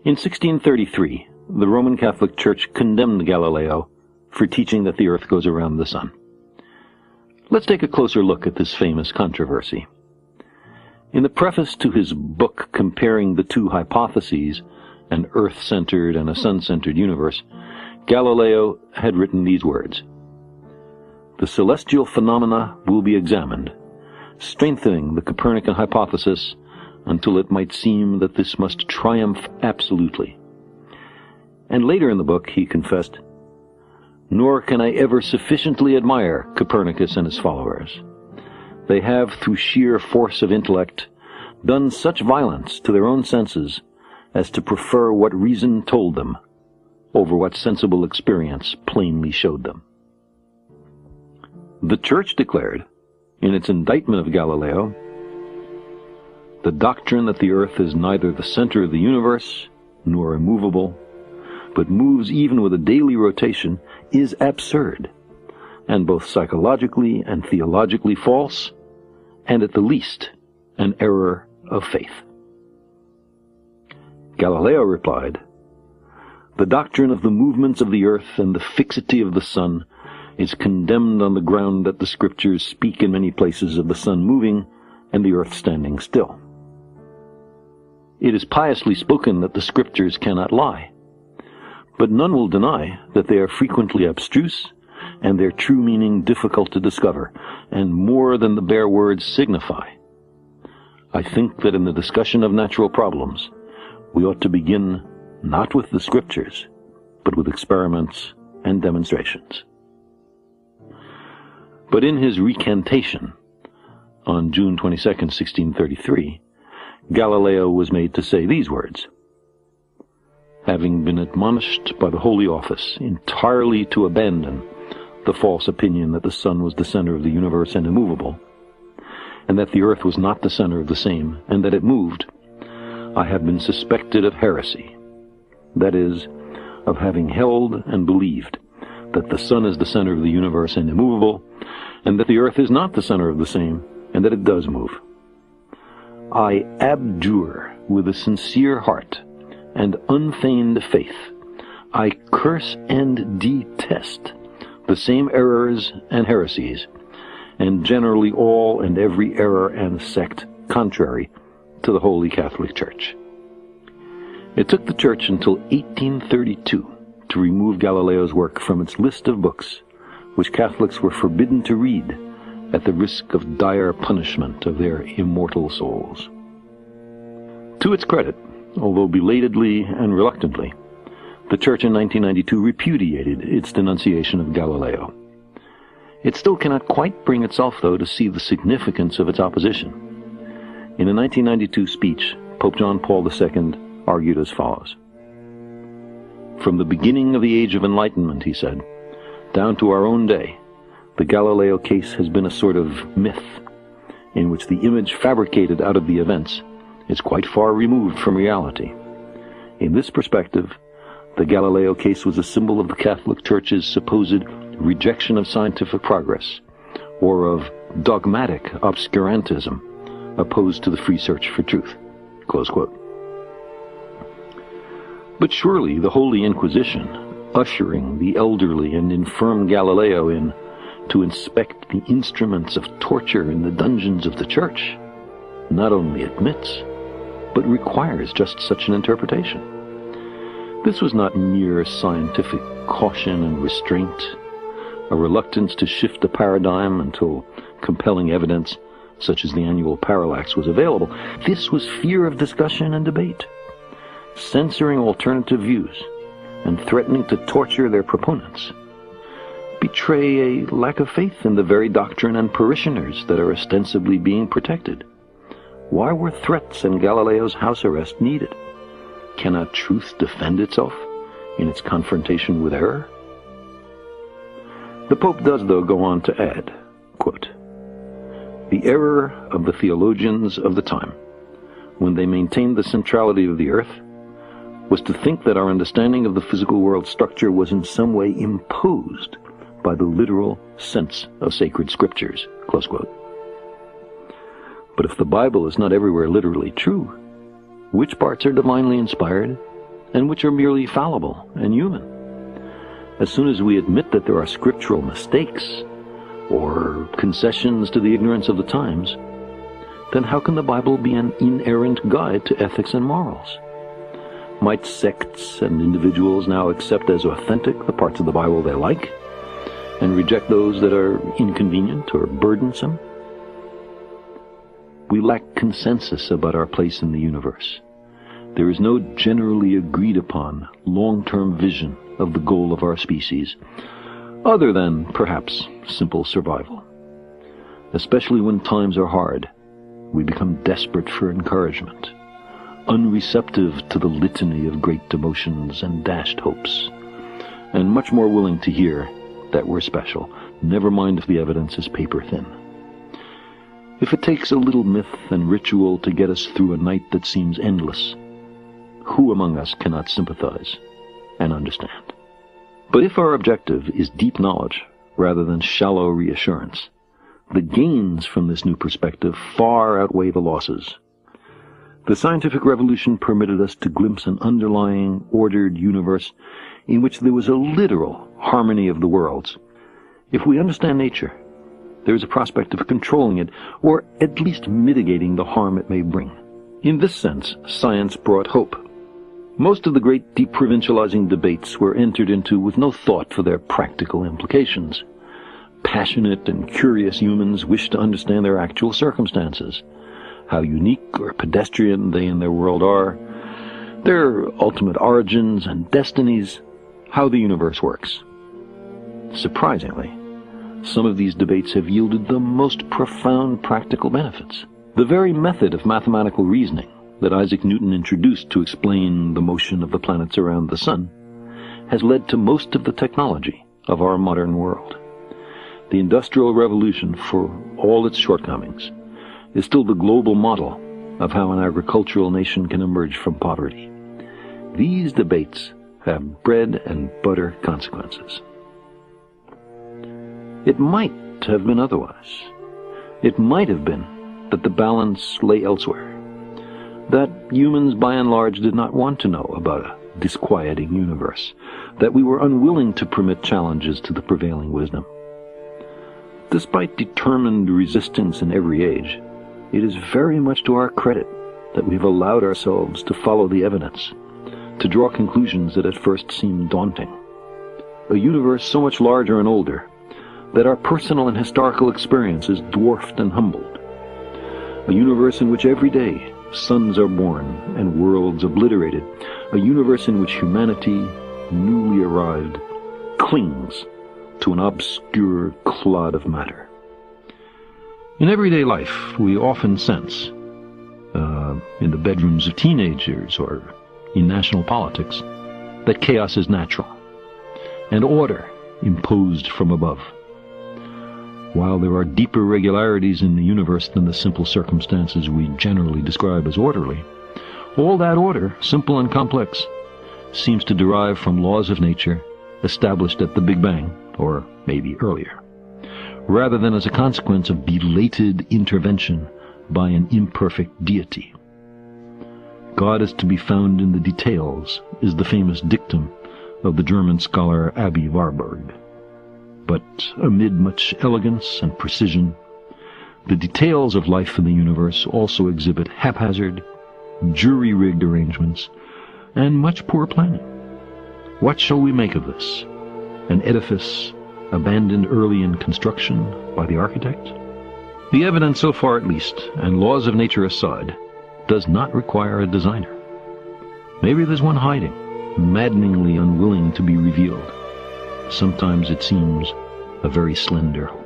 In 1633, the Roman Catholic Church condemned Galileo for teaching that the earth goes around the sun. Let's take a closer look at this famous controversy. In the preface to his book comparing the two hypotheses, an earth-centered and a sun-centered universe, Galileo had written these words: "The celestial phenomena will be examined, strengthening the Copernican hypothesis until it might seem that this must triumph absolutely." And later in the book he confessed, "Nor can I ever sufficiently admire Copernicus and his followers. They have, through sheer force of intellect, done such violence to their own senses as to prefer what reason told them over what sensible experience plainly showed them." The Church declared, in its indictment of Galileo, "The doctrine that the earth is neither the center of the universe nor immovable, but moves even with a daily rotation, is absurd, and both psychologically and theologically false, and at the least an error of faith." Galileo replied, "The doctrine of the movements of the earth and the fixity of the sun is condemned on the ground that the Scriptures speak in many places of the sun moving and the earth standing still. It is piously spoken that the Scriptures cannot lie, but none will deny that they are frequently abstruse and their true meaning difficult to discover, and more than the bare words signify. I think that in the discussion of natural problems, we ought to begin not with the Scriptures, but with experiments and demonstrations." But in his recantation, on June 22, 1633, Galileo was made to say these words: "Having been admonished by the Holy Office entirely to abandon the false opinion that the sun was the center of the universe and immovable, and that the earth was not the center of the same, and that it moved, I have been suspected of heresy, that is, of having held and believed that the sun is the center of the universe and immovable, and that the earth is not the center of the same, and that it does move. I abjure with a sincere heart and unfeigned faith, I curse and detest the same errors and heresies, and generally all and every error and sect contrary to the Holy Catholic Church." It took the Church until 1832 to remove Galileo's work from its list of books which Catholics were forbidden to read at the risk of dire punishment of their immortal souls. To its credit, although belatedly and reluctantly, the Church in 1992 repudiated its denunciation of Galileo. It still cannot quite bring itself, though, to see the significance of its opposition. In a 1992 speech, Pope John Paul II argued as follows: "From the beginning of the Age of Enlightenment," he said, "down to our own day, the Galileo case has been a sort of myth, in which the image fabricated out of the events is quite far removed from reality. In this perspective, the Galileo case was a symbol of the Catholic Church's supposed rejection of scientific progress, or of dogmatic obscurantism opposed to the free search for truth." Close quote. But surely the Holy Inquisition, ushering the elderly and infirm Galileo in to inspect the instruments of torture in the dungeons of the Church, not only admits, but requires just such an interpretation. This was not mere scientific caution and restraint, a reluctance to shift the paradigm until compelling evidence, such as the annual parallax, was available. This was fear of discussion and debate, censoring alternative views and threatening to torture their proponents, betray a lack of faith in the very doctrine and parishioners that are ostensibly being protected. Why were threats and Galileo's house arrest needed? Cannot truth defend itself in its confrontation with error? The Pope does, though, go on to add, quote, "The error of the theologians of the time, when they maintained the centrality of the earth, was to think that our understanding of the physical world structure was in some way imposed by the literal sense of sacred scriptures." Close quote. But if the Bible is not everywhere literally true, which parts are divinely inspired and which are merely fallible and human. As soon as we admit that there are scriptural mistakes or concessions to the ignorance of the times, then how can the Bible be an inerrant guide to ethics and morals? Might sects and individuals now accept as authentic the parts of the Bible they like and reject those that are inconvenient or burdensome? We lack consensus about our place in the universe. There is no generally agreed upon long-term vision of the goal of our species, other than, perhaps, simple survival. Especially when times are hard, we become desperate for encouragement, unreceptive to the litany of great demotions and dashed hopes, and much more willing to hear that we're special, never mind if the evidence is paper-thin. If it takes a little myth and ritual to get us through a night that seems endless, who among us cannot sympathize and understand? But if our objective is deep knowledge rather than shallow reassurance, the gains from this new perspective far outweigh the losses. The scientific revolution permitted us to glimpse an underlying, ordered universe in which there was a literal harmony of the worlds. If we understand nature, there is a prospect of controlling it, or at least mitigating the harm it may bring. In this sense, science brought hope. Most of the great deprovincializing debates were entered into with no thought for their practical implications. Passionate and curious humans wish to understand their actual circumstances, how unique or pedestrian they in their world are, their ultimate origins and destinies, how the universe works. Surprisingly, some of these debates have yielded the most profound practical benefits. The very method of mathematical reasoning that Isaac Newton introduced to explain the motion of the planets around the sun has led to most of the technology of our modern world. The Industrial Revolution, for all its shortcomings, is still the global model of how an agricultural nation can emerge from poverty. These debates have bread and butter consequences. It might have been otherwise. It might have been that the balance lay elsewhere, that humans by and large did not want to know about a disquieting universe, that we were unwilling to permit challenges to the prevailing wisdom. Despite determined resistance in every age, it is very much to our credit that we have allowed ourselves to follow the evidence, to draw conclusions that at first seemed daunting. A universe so much larger and older that our personal and historical experience is dwarfed and humbled. A universe in which every day suns are born and worlds obliterated. A universe in which humanity, newly arrived, clings to an obscure clod of matter. In everyday life, we often sense, in the bedrooms of teenagers or in national politics, that chaos is natural and order imposed from above. While there are deeper regularities in the universe than the simple circumstances we generally describe as orderly, all that order, simple and complex, seems to derive from laws of nature established at the Big Bang, or maybe earlier, rather than as a consequence of belated intervention by an imperfect deity. God is to be found in the details is the famous dictum of the German scholar Aby Warburg. But amid much elegance and precision, the details of life in the universe also exhibit haphazard, jury-rigged arrangements and much poor planning. What shall we make of this? An edifice abandoned early in construction by the architect? The evidence so far at least, and laws of nature aside, does not require a designer. Maybe there's one hiding, maddeningly unwilling to be revealed. Sometimes it seems a very slender hope.